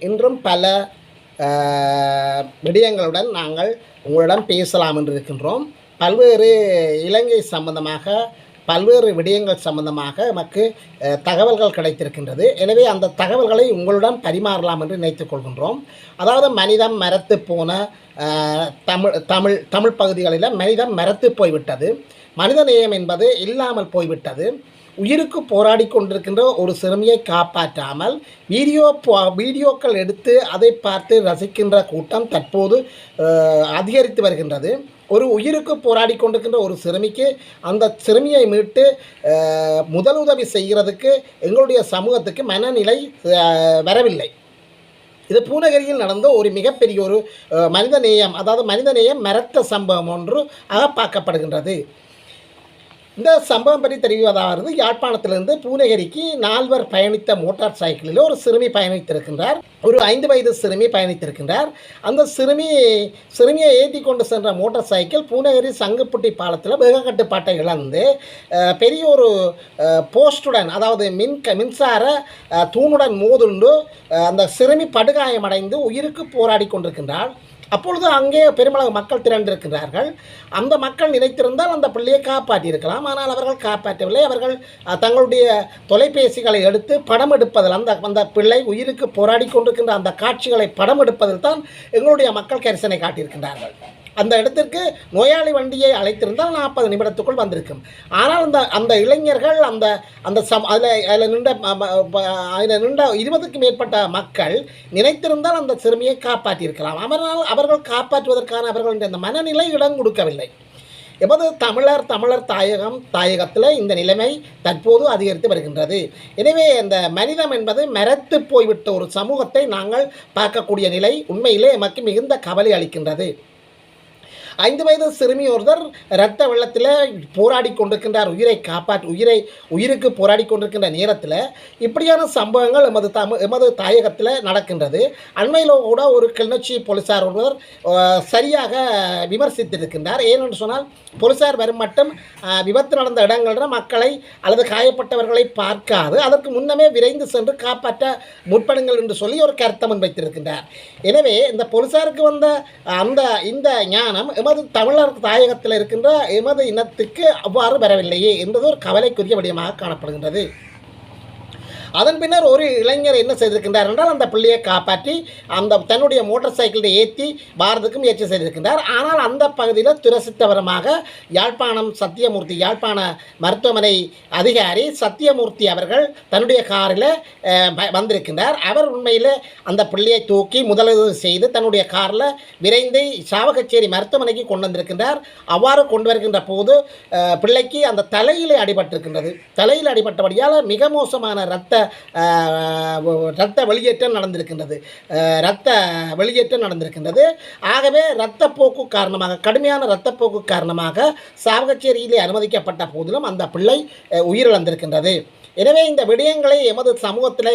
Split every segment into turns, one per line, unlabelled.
இன்றும் பல விடயங்களுடன் நாங்கள் உங்களிடம் பேசலாம் என்று இருக்கின்றோம். பல்வேறு இலங்கை சம்பந்தமாக பல்வேறு விடயங்கள் சம்பந்தமாக நமக்கு தகவல்கள் கிடைத்திருக்கின்றது. எனவே அந்த தகவல்களை உங்களுடன் பரிமாறலாம் என்று நினைத்துக் கொள்கின்றோம். அதாவது மனிதம் மரத்து போன தமிழ் பகுதிகளில் மனிதம் மரத்து போய்விட்டது. மனித நேயம் என்பது இல்லாமல் போய்விட்டது. உயிருக்கு போராடி கொண்டிருக்கின்ற ஒரு சிறுமியை காப்பாற்றாமல் வீடியோக்கள் எடுத்து அதை பார்த்து ரசிக்கின்ற கூட்டம் தற்போது அதிகரித்து வருகின்றது. ஒரு உயிருக்கு போராடி கொண்டிருக்கின்ற ஒரு சிறுமிக்கு அந்த சிறுமியை மீட்டு முதலுதவி செய்கிறதுக்கு எங்களுடைய சமூகத்துக்கு மனநிலை வரவில்லை. இது பூநகரியில் நடந்த ஒரு மிகப்பெரிய ஒரு மனிதநேயம், அதாவது மனிதநேயம் மரத்த சம்பவம் ஒன்று அகப்பாக்கப்படுகின்றது. இந்த சம்பவம் பற்றி தெரிவதாவது, யாழ்ப்பாணத்திலிருந்து பூநகரிக்கு 4 பயணித்த மோட்டார் சைக்கிளில் ஒரு சிறுமி பயணித்திருக்கின்றார். ஒரு 5 வயது சிறுமி பயணித்திருக்கின்றார். அந்த சிறுமியை ஏற்றி கொண்டு சென்ற மோட்டார் சைக்கிள் பூநகரி சங்குப்புட்டி பாலத்தில் வேக கட்டுப்பாட்டை இழந்து பெரிய ஒரு போஸ்டுடன், அதாவது மின்சார தூணுடன் மோதுண்டு அந்த சிறுமி படுகாயமடைந்து உயிருக்கு போராடி கொண்டிருக்கின்றார். அப்பொழுது அங்கே பெருமளவு மக்கள் திரண்டிருக்கிறார்கள். அந்த மக்கள் நினைத்திருந்தால் அந்த பிள்ளையை காப்பாற்றியிருக்கலாம். ஆனால் அவர்கள் காப்பாற்றவில்லை. அவர்கள் தங்களுடைய தொலைபேசிகளை எடுத்து படம் எடுப்பதில் அந்த பிள்ளை உயிருக்கு போராடி கொண்டிருக்கின்ற அந்த காட்சிகளை படம் எடுப்பதில் தான் எங்களுடைய மக்கள் கரிசனை காட்டியிருக்கின்றார்கள். அந்த இடத்திற்கு நோயாளி வண்டியை அழைத்திருந்தால் 40 நிமிடத்துக்குள் வந்திருக்கும். ஆனால் அந்த இளைஞர்கள் அதில் நின்ற 20க்கும் மேற்பட்ட மக்கள் நினைத்திருந்தால் அந்த சிறுமியை காப்பாற்றியிருக்கலாம். அவர்கள் காப்பாற்றுவதற்கான அவர்களுடைய அந்த மனநிலை இடம் கொடுக்கவில்லை. எமது தமிழர் தாயகத்தில் இந்த நிலைமை தற்போது அதிகரித்து வருகின்றது. எனவே இந்த மனிதம் என்பது மரத்து போய்விட்ட ஒரு சமூகத்தை நாங்கள் பார்க்கக்கூடிய நிலை உண்மையிலே எமக்கு மிகுந்த கவலை அளிக்கின்றது. 5 வயது சிறுமி ஒருவர் இரத்த வெள்ளத்தில் போராடி கொண்டிருக்கின்றார். உயிருக்கு போராடி கொண்டிருக்கின்ற நேரத்தில் இப்படியான சம்பவங்கள் எமது தாயகத்தில் நடக்கின்றது. அண்மையில் கூட ஒரு கிளிநொச்சி போலீசார் ஒருவர் சரியாக விமர்சித்திருக்கின்றார். ஏனென்று சொன்னால், போலீசார் வரும் மட்டும் விபத்து நடந்த இடங்களில் மக்களை அல்லது காயப்பட்டவர்களை பார்க்காது அதற்கு முன்னமே விரைந்து சென்று காப்பாற்ற முற்படுங்கள் என்று சொல்லி ஒரு கருத்தை முன்வைத்திருக்கின்றார். எனவே இந்த போலீசாருக்கு வந்த இந்த ஞானம் எமது தமிழர் தாயகத்தில் இருக்கின்ற எமது இனத்துக்கு அவ்வாறு வரவில்லையே என்பது ஒரு கவலைக்குரிய விடயமாக காணப்படுகின்றது. அதன் பின்னர் ஒரு இளைஞர் என்ன செய்திருக்கின்றார் என்றால், அந்த பிள்ளையை காப்பாற்றி தன்னுடைய மோட்டார் சைக்கிளை ஏற்றி பாரதுக்கு முயற்சி செய்திருக்கின்றார். ஆனால் அந்த பகுதியில் துரசித்தவரமாக யாழ்ப்பாண மருத்துவமனை அதிகாரி சத்தியமூர்த்தி அவர்கள் தன்னுடைய காரில் வந்திருக்கின்றார். அவர் உண்மையில் அந்த பிள்ளையை தூக்கி முதலுதவி செய்து தன்னுடைய காரில் விரைந்து சாவகச்சேரி மருத்துவமனைக்கு கொண்டு வந்திருக்கின்றார். அவ்வாறு கொண்டு வருகின்ற போது பிள்ளைக்கு அந்த தலையில் அடிபட்டிருக்கின்றது. தலையில் அடிபட்டபடியால் மிக மோசமான இரத்த வெளியேற்றம் நடந்திருக்கின்றது. ஆகவே இரத்தப்போக்கு காரணமாக, கடுமையான இரத்தப்போக்கு காரணமாக சாவகச்சேரியிலே அனுமதிக்கப்பட்ட போதிலும் அந்த பிள்ளை உயிரிழந்திருக்கின்றது. எனவே இந்த விடயங்களை எமது சமூகத்தில்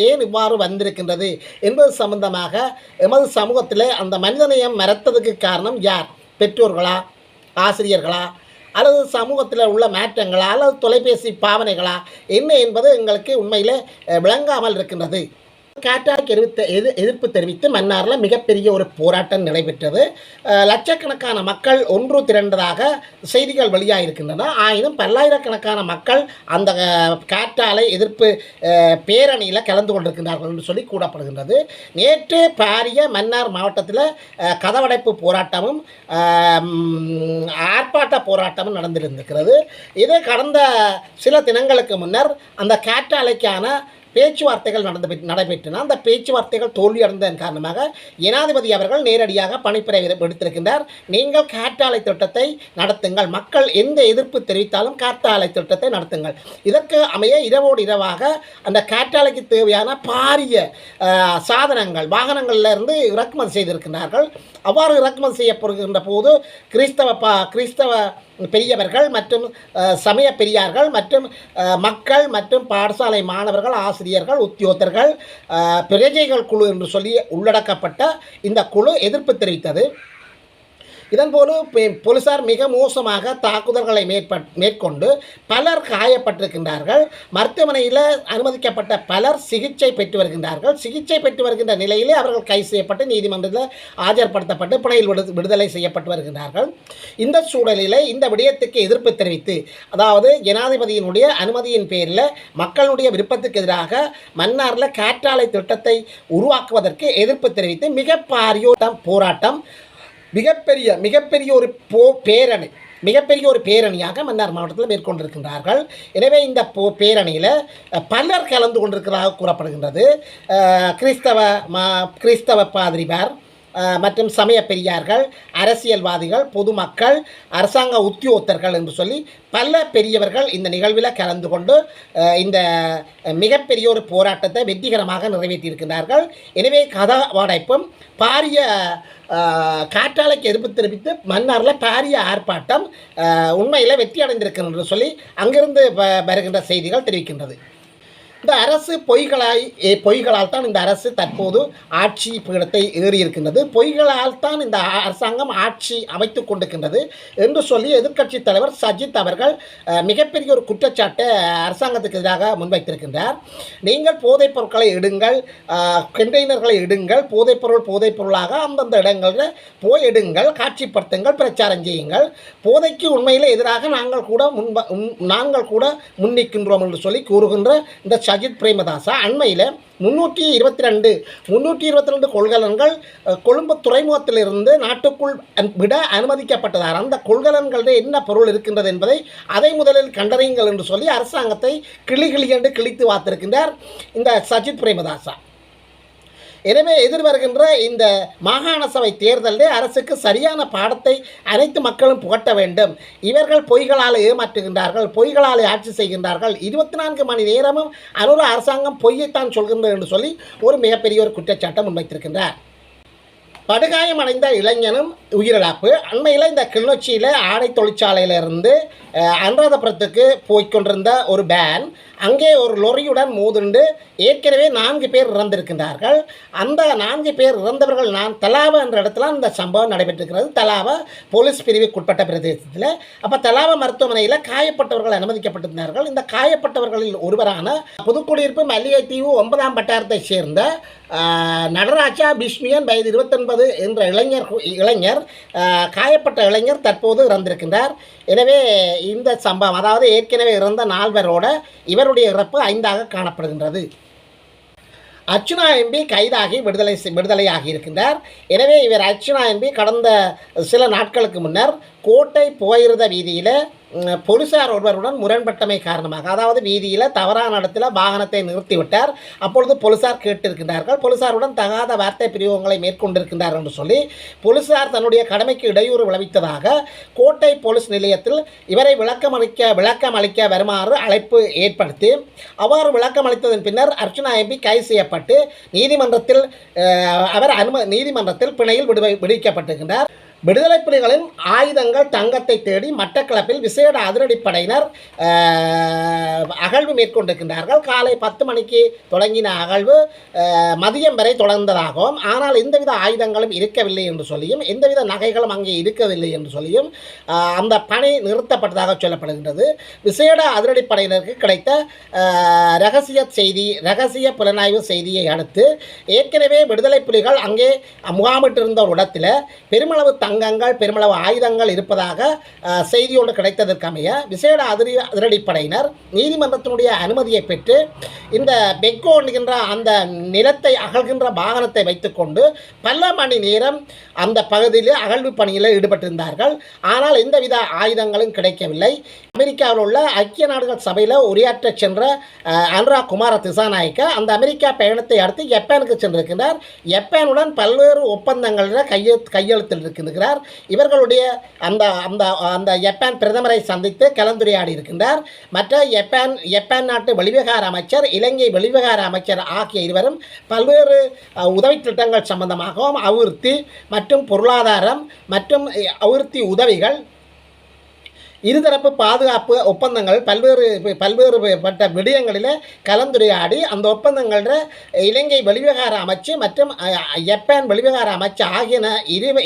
ஏன் இவ்வாறு வந்திருக்கின்றது என்பது சம்பந்தமாக எமது சமூகத்தில் அந்த மனிதநேயம் மறத்ததுக்கு காரணம் யார்? பெற்றோர்களா, ஆசிரியர்களா, அல்லது சமூகத்தில் உள்ள மாற்றங்களா, அல்லது தொலைபேசி பாவனைகளா என்ன என்பது எங்களுக்கு உண்மையில் விளங்காமல் இருக்கின்றது. காற்றாலைக்கு எதிர்ப்பு தெரிவித்து மன்னாரில் மிகப்பெரிய ஒரு போராட்டம் நடைபெற்றது. லட்சக்கணக்கான மக்கள் ஒன்று திரண்டதாக செய்திகள் வெளியாக இருக்கின்றன. ஆயினும் பல்லாயிரக்கணக்கான மக்கள் அந்த காற்றாலை எதிர்ப்பு பேரணியில் கலந்து கொண்டிருக்கின்றார்கள் என்று சொல்லி கூறப்படுகின்றது. நேற்று பாரிய மன்னார் மாவட்டத்தில் கதவடைப்பு போராட்டமும் ஆர்ப்பாட்ட போராட்டமும் நடந்திருந்திருக்கிறது. இது கடந்த சில தினங்களுக்கு முன்னர் அந்த காற்றாலைக்கான பேச்சுவார்த்தைகள் நடைபெற்றன. அந்த பேச்சுவார்த்தைகள் தோல்வியடைந்ததன் காரணமாக ஜனாதிபதி அவர்கள் நேரடியாக பணிப்புரை எடுத்திருக்கின்றார். நீங்கள் காற்றாலை திட்டத்தை நடத்துங்கள், மக்கள் எந்த எதிர்ப்பு தெரிவித்தாலும் காற்றாலை திட்டத்தை நடத்துங்கள். இதற்கு அமைய இரவோடு இரவாக அந்த காற்றாலைக்கு தேவையான பாரிய சாதனங்கள் வாகனங்களிலிருந்து இறக்குமதி செய்திருக்கின்றார்கள். அவ்வாறு இறக்குமதி செய்யப்படுகின்ற போது கிறிஸ்தவ பெரியவர்கள் மற்றும் சமய பெரியார்கள் மற்றும் மக்கள் மற்றும் பாடசாலை மாணவர்கள், ஆசிரியர்கள், உத்தியோகத்தர்கள், பிரஜைகள் குழு என்று சொல்லி உள்ளடக்கப்பட்ட இந்த குழு எதிர்ப்பு தெரிவித்தது. இதன்போது போலீசார் மிக மோசமாக தாக்குதல்களை மேற்கொண்டு பலர் காயப்பட்டிருக்கின்றார்கள். மருத்துவமனையில் அனுமதிக்கப்பட்ட பலர் சிகிச்சை பெற்று வருகின்றார்கள். சிகிச்சை பெற்று வருகின்ற நிலையிலே அவர்கள் கைது செய்யப்பட்டு நீதிமன்றத்தில் ஆஜர்படுத்தப்பட்டு பிணையில் விடுதலை செய்யப்பட்டு வருகின்றார்கள். இந்த சூழலில் இந்த விடயத்துக்கு எதிர்ப்பு தெரிவித்து, அதாவது ஜனாதிபதியினுடைய அனுமதியின் பேரில் மக்களுடைய விருப்பத்துக்கு எதிராக மன்னாரில் காற்றாலை திட்டத்தை உருவாக்குவதற்கு எதிர்ப்பு தெரிவித்து மிகப்பெரிய போராட்டம், மிகப்பெரிய ஒரு பேரணியாக மன்னார் மாவட்டத்தில் மேற்கொண்டிருக்கின்றார்கள். எனவே இந்த பேரணியில் பலர் கலந்து கொண்டிருக்கிறதாக கூறப்படுகின்றது. கிறிஸ்தவ பாதிரிமார் மற்றும் சமய பெரியார்கள், அரசியல்வாதிகள், பொதுமக்கள், அரசாங்க உத்தியோகத்தர்கள் என்று சொல்லி பல பெரியவர்கள் இந்த நிகழ்வில் கலந்து கொண்டு இந்த மிகப்பெரிய ஒரு போராட்டத்தை வெற்றிகரமாக நிறைவேற்றியிருக்கிறார்கள். எனவே கதவாடைப்பும் பாரிய காற்றாலைக்கு எதிர்ப்பு தெரிவித்து மன்னாரில் பாரிய ஆர்ப்பாட்டம் உண்மையில் வெற்றி அடைந்திருக்கிறது என்று சொல்லி அங்கிருந்து வருகின்ற செய்திகள் தெரிவிக்கின்றது. இந்த அரசு பொய்களால் தான் இந்த அரசு தற்போது ஆட்சி பீடத்தை ஏறியிருக்கின்றது. பொய்களால் தான் இந்த அரசாங்கம் ஆட்சி அமைத்து கொண்டிருக்கின்றது என்று சொல்லி எதிர்க்கட்சி தலைவர் சஜித் அவர்கள் மிகப்பெரிய ஒரு குற்றச்சாட்டை அரசாங்கத்துக்கு எதிராக முன்வைத்திருக்கின்றார். நீங்கள் போதைப் பொருட்களை எடுங்கள், கண்டெய்னர்களை எடுங்கள், போதைப்பொருளாக அந்தந்த இடங்களில் போய் எடுங்கள், காட்சிப்படுத்துங்கள், பிரச்சாரம் செய்யுங்கள். போதைக்கு உண்மையில் எதிராக நாங்கள் கூட முன்னிக்கின்றோம் என்று சொல்லி கூறுகின்ற இந்த சஜித் பிரேமதாசா அண்மையில் 322 கொள்கலன்கள் கொழும்பு துறைமுகத்திலிருந்து நாட்டுக்குள் விட அனுமதிக்கப்பட்டதார். அந்த கொள்கலன்களில் என்ன பொருள் இருக்கின்றது என்பதை அதை முதலில் கண்டறியுங்கள் என்று சொல்லி அரசாங்கத்தை கிளி என்று கிழித்து வாத்திருக்கின்றார் இந்த சஜித் பிரேமதாசா. எனவே எதிர்வருகின்ற இந்த மாகாண சபை தேர்தலில் அரசுக்கு சரியான பாடத்தை அனைத்து மக்களும் புகட்ட வேண்டும். இவர்கள் பொய்களால் ஏமாற்றுகின்றார்கள், பொய்களால் ஆட்சி செய்கின்றார்கள். 24 மணி நேரமும் அனுர அரசாங்கம் பொய்யைத்தான் சொல்கின்றது என்று சொல்லி ஒரு மிகப்பெரிய ஒரு குற்றச்சாட்டை முன்வைத்திருக்கின்றார். படுகாயமடைந்த இளைஞனும் உயிரிழப்பு. அண்மையில் இந்த கிளிநொச்சியில் ஆடை தொழிற்சாலையிலிருந்து அனுராதபுரத்துக்கு போய்கொண்டிருந்த ஒரு வேன் அங்கே ஒரு லொரியுடன் மோதுண்டு ஏற்கனவே 4 பேர் இறந்திருக்கின்றார்கள். அந்த 4 பேர் இறந்தவர்கள் தலாவ என்ற இடத்துல இந்த சம்பவம் நடைபெற்றிருக்கிறது. தலாவ போலீஸ் பிரிவுக்குட்பட்ட பிரதேசத்தில். அப்போ தலாவ மருத்துவமனையில் காயப்பட்டவர்கள் அனுமதிக்கப்பட்டிருந்தார்கள். இந்த காயப்பட்டவர்களில் ஒருவரான புதுக்குடியிருப்பு மல்லிகைத்தீவு 9ஆம் வட்டாரத்தை சேர்ந்த நடராஜா பிஸ்மியன் வயது 29 என்ற இளைஞர் காயப்பட்ட இளைஞர் தற்போது இறந்திருக்கின்றார். எனவே இந்த சம்பவம், அதாவது ஏற்கனவே இறந்த 4 இவருடைய இறப்பு 5ஆக காணப்படுகின்றது. அர்ச்சுனா எம்பி கைதாகி விடுதலையாகி இருக்கின்றார். எனவே இவர் அர்ச்சுனா எம்பி கடந்த சில நாட்களுக்கு முன்னர் கோட்டை போயிருந்த வீதியில் போலீசார் ஒருவருடன் முரண்பட்டமை காரணமாக, அதாவது வீதியில் தவறான இடத்துல வாகனத்தை நிறுத்திவிட்டார். அப்பொழுது போலீசார் கேட்டிருக்கின்றார்கள். போலீசாருடன் தகாத வார்த்தை பிரயோகங்களை மேற்கொண்டிருக்கின்றார் என்று சொல்லி போலீசார் தன்னுடைய கடமைக்கு இடையூறு விளைவித்ததாக கோட்டை போலீஸ் நிலையத்தில் இவரை விளக்கம் அளிக்க வருமாறு அழைப்பு ஏற்படுத்தி அவ்வாறு விளக்கம் அளித்ததன் பின்னர் அர்ச்சுனா எம்பி கைது செய்யப்பட்டு நீதிமன்றத்தில் பிணையில் விடுவிக்கப்பட்டிருக்கின்றார். விடுதலை புலிகளின் ஆயுதங்கள் தங்கத்தை தேடி மட்டக்களப்பில் விசேட அதிரடிப்படையினர் அகழ்வு மேற்கொண்டிருக்கின்றார்கள். காலை 10 மணிக்கு தொடங்கின அகழ்வு மதியம் வரை தொடர்ந்ததாகவும், ஆனால் எந்தவித ஆயுதங்களும் இருக்கவில்லை என்று சொல்லியும், எந்தவித நகைகளும் அங்கே இருக்கவில்லை என்று சொல்லியும் அந்த பணி நிறுத்தப்பட்டதாக சொல்லப்படுகின்றது. விசேட அதிரடிப்படையினருக்கு கிடைத்த ரகசிய புலனாய்வு செய்தியை அடுத்து ஏற்கனவே விடுதலை புலிகள் அங்கே முகாமிட்டிருந்த ஒரு இடத்தில் பெருமளவு தங்கங்கள், பெருமளவு ஆயுதங்கள் இருப்பதாக செய்தி ஒன்று கிடைத்ததற்கமைய விசேட அதிரடிப்படையினர் நீதிமன்றத்தினுடைய அனுமதியை பெற்று இந்த பெக்கோ என்கின்ற அந்த நிலத்தை அகழ்கின்ற வாகனத்தை வைத்துக்கொண்டு பல மணி நேரம் அந்த பகுதியில் அகழ்வு பணியில் ஈடுபட்டிருந்தார்கள். ஆனால் எந்தவித ஆயுதங்களும் கிடைக்கவில்லை. அமெரிக்காவில் உள்ள ஐக்கிய நாடுகள் சபையில் உரையாற்ற சென்ற அனுரா குமார திசாநாயக்க அந்த அமெரிக்கா பயணத்தை அடுத்து ஜப்பானுக்கு சென்றிருக்கின்றார். ஜப்பானுடன் பல்வேறு ஒப்பந்தங்களில் கையெழுத்தில் இருக்கின்றார். இவர்களுடைய அந்த அந்த அந்த ஜப்பான் பிரதமரை சந்தித்து கலந்துரையாடி இருக்கின்றார். மற்ற ஜப்பான் நாட்டு வெளிவிவகார அமைச்சர், இலங்கை வெளிவிவகார அமைச்சர் ஆகிய இருவரும் பல்வேறு உதவி திட்டங்கள் சம்பந்தமாகவும் அபிவிருத்தி மற்றும் பொருளாதாரம் மற்றும் அபிவிருத்தி உதவிகள் இருதரப்பு பாதுகாப்பு ஒப்பந்தங்கள் பல்வேறுபட்ட விடயங்களில் கலந்துரையாடி அந்த ஒப்பந்தங்களில் இலங்கை வெளிவிவகார அமைச்சு மற்றும் ஜப்பான் வெளிவிவகார அமைச்சு ஆகியன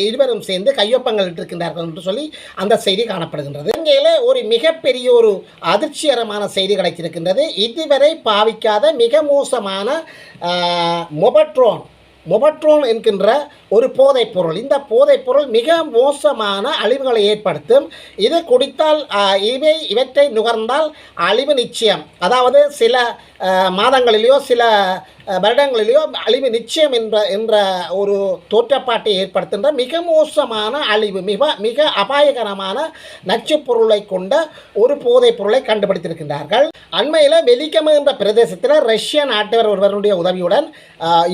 இருவரும் சேர்ந்து கையொப்பங்கள் இட்டிருக்கின்றார்கள் என்று சொல்லி அந்த செய்தி காணப்படுகின்றது. இலங்கையில் ஒரு மிகப்பெரிய ஒரு அதிர்ச்சிகரமான செய்தி கிடைத்திருக்கின்றது. இதுவரை பாவிக்காத மிக மோசமான மொபட்ரோன் என்கின்ற ஒரு போதைப்பொருள். இந்த போதைப்பொருள் மிக மோசமான அழிவுகளை ஏற்படுத்தும். இது குடித்தால் இவற்றை நுகர்ந்தால் அழிவு நிச்சயம். அதாவது சில மாதங்களிலேயோ சில வருடங்களிலேயோ அழிவு நிச்சயம் என்ற ஒரு தோற்றப்பாட்டை ஏற்படுத்துகின்ற மிக மோசமான அழிவு, மிக அபாயகரமான நச்சுப் பொருளை கொண்ட ஒரு போதைப் பொருளை கண்டுபிடித்திருக்கின்றார்கள். அண்மையில் வெலிகம என்ற பிரதேசத்தில் ரஷ்ய நாட்டவர் ஒருவருடைய உதவியுடன்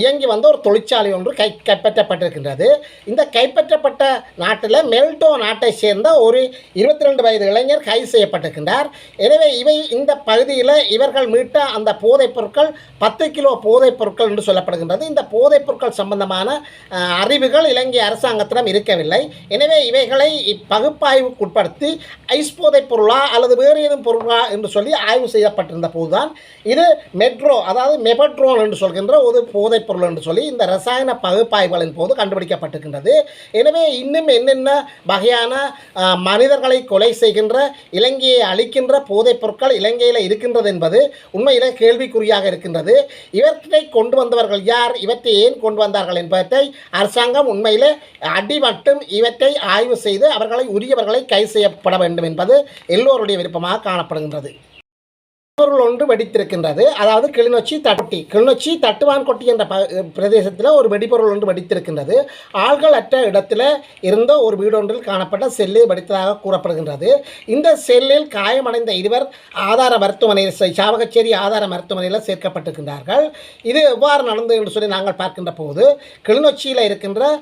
இயங்கி வந்த ஒரு தொழிற்சாலை ஒன்று கைப்பற்றப்பட்டிருக்கின்றது. இந்த கைப்பற்றப்பட்ட நாட்டில் மெல்டோ நாட்டை சேர்ந்த ஒரு 22 வயது இளைஞர் கைது செய்யப்பட்டிருக்கின்றார். எனவே இந்த பகுதியில் இவர்கள் மீட்ட அந்த போதைப் பொருட்கள் 10 கிலோ போதைப் பொருட்கள் என்று சொல்லப்படுகின்றது. இந்த போதைப் பொருட்கள் சம்பந்தமான அறிவுகள் இலங்கை அரசாங்கத்திடம் இருக்கவில்லை. எனவே இவைகளை பகுப்பாய்வுக்குட்படுத்தி ஐஸ் போதைப் பொருளா அல்லது வேறு ஏதும் பொருளா என்று சொல்லி ஆய்வு செய்யப்பட்டிருந்த போதுதான் இது மெபட்ரோன் என்று சொல்கின்ற ஒரு போதைப் பொருள் என்று சொல்லி இந்த ரசாயன பகுப்பாய்வுகளின் போது கண்டுபிடிக்கப்பட்டிருக்கின்றது. எனவே இன்னும் என்னென்ன வகையான மனிதர்களை கொலை செய்கின்ற, இலங்கையை அழிக்கின்ற போதைப் பொருட்கள் இலங்கையில் இருக்கின்றது என்பது உண்மையிலே கேள்விக்குறியாக இருக்கின்றது. இவற்றை கொண்டு வந்தவர்கள் யார், இவற்றை ஏன் கொண்டு வந்தார்கள் என்பதை அரசாங்கம் உண்மையிலே அடிமட்டும் இவற்றை ஆய்வு செய்து உரியவர்களை கைது செய்யப்பட வேண்டும் என்பது எல்லோருடைய விருப்பமாக காணப்படுகின்றது. பொருள் ஒன்று வெடித்திருக்கின்றது. அதாவது கிளிநொச்சி தட்டுவான்கொட்டி என்ற பிரதேசத்தில் ஒரு வெடிபொருள் ஒன்று வெடித்திருக்கின்றது. ஆள்கள் அற்ற இடத்துல இருந்த ஒரு வீடொன்றில் காணப்பட்ட செல்லில் வெடித்ததாக கூறப்படுகின்றது. இந்த செல்லில் காயமடைந்த இருவர் ஆதார மருத்துவமனையில் சாவகச்சேரி ஆதார மருத்துவமனையில் சேர்க்கப்பட்டிருக்கின்றார்கள். இது எவ்வாறு நடந்தது என்று சொல்லி நாங்கள் பார்க்கின்ற போது கிளிநொச்சியில் இருக்கின்ற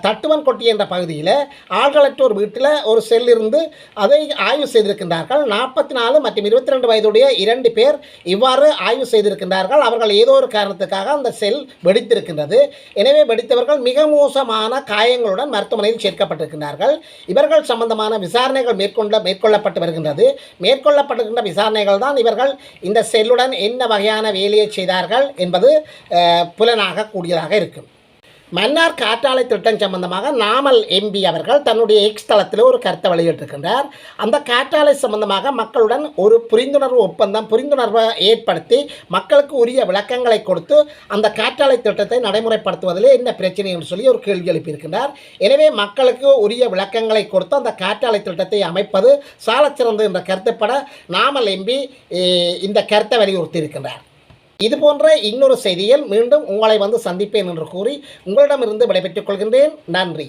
தட்டுவான்கொட்டி என்ற பகுதியில் ஆள்களற்ற ஒரு வீட்டில் ஒரு செல் இருந்து அதை ஆய்வு செய்திருக்கின்றார்கள். 44 மற்றும் 22 வயதுடைய 2 பேர் இவ்வாறு ஆய்வு செய்திருக்கின்றார்கள். அவர்கள் ஏதோ ஒரு காரணத்துக்காக அந்த செல் வெடித்திருக்கின்றது. எனவே வெடித்தவர்கள் மிக மோசமான காயங்களுடன் மருத்துவமனையில் சேர்க்கப்பட்டிருக்கின்றார்கள். இவர்கள் சம்பந்தமான விசாரணைகள் மேற்கொள்ளப்பட்டு வருகின்றது. மேற்கொள்ளப்பட்டிருக்கின்ற விசாரணைகள் தான் இவர்கள் இந்த செல்லுடன் என்ன வகையான வேலையை செய்தார்கள் என்பது புலனாக கூடியதாக இருக்கும். மன்னார் காற்றாலை திட்டம் சம்பந்தமாக நாமல் எம்பி அவர்கள் தன்னுடைய எக்ஸ் தளத்தில் ஒரு கருத்தை வெளியிட்டிருக்கின்றார். அந்த காற்றாலை சம்பந்தமாக மக்களுடன் ஒரு புரிந்துணர்வை ஏற்படுத்தி மக்களுக்கு உரிய விளக்கங்களை கொடுத்து அந்த காற்றாலை திட்டத்தை நடைமுறைப்படுத்துவதிலே என்ன பிரச்சனை என்று சொல்லி ஒரு கேள்வி எழுப்பியிருக்கின்றார். எனவே மக்களுக்கு உரிய விளக்கங்களை கொடுத்து அந்த காற்றாலை திட்டத்தை அமைப்பது சாலச்சிறந்தது என்ற கருத்துப்பட நாமல் எம்பி இந்த கருத்தை வலியுறுத்தியிருக்கின்றார். இது போன்ற இன்னொரு செய்தியில் மீண்டும் உங்களை சந்திப்பேன் என்று கூறி உங்களிடமிருந்து விடைபெற்றுக் கொள்கின்றேன். நன்றி.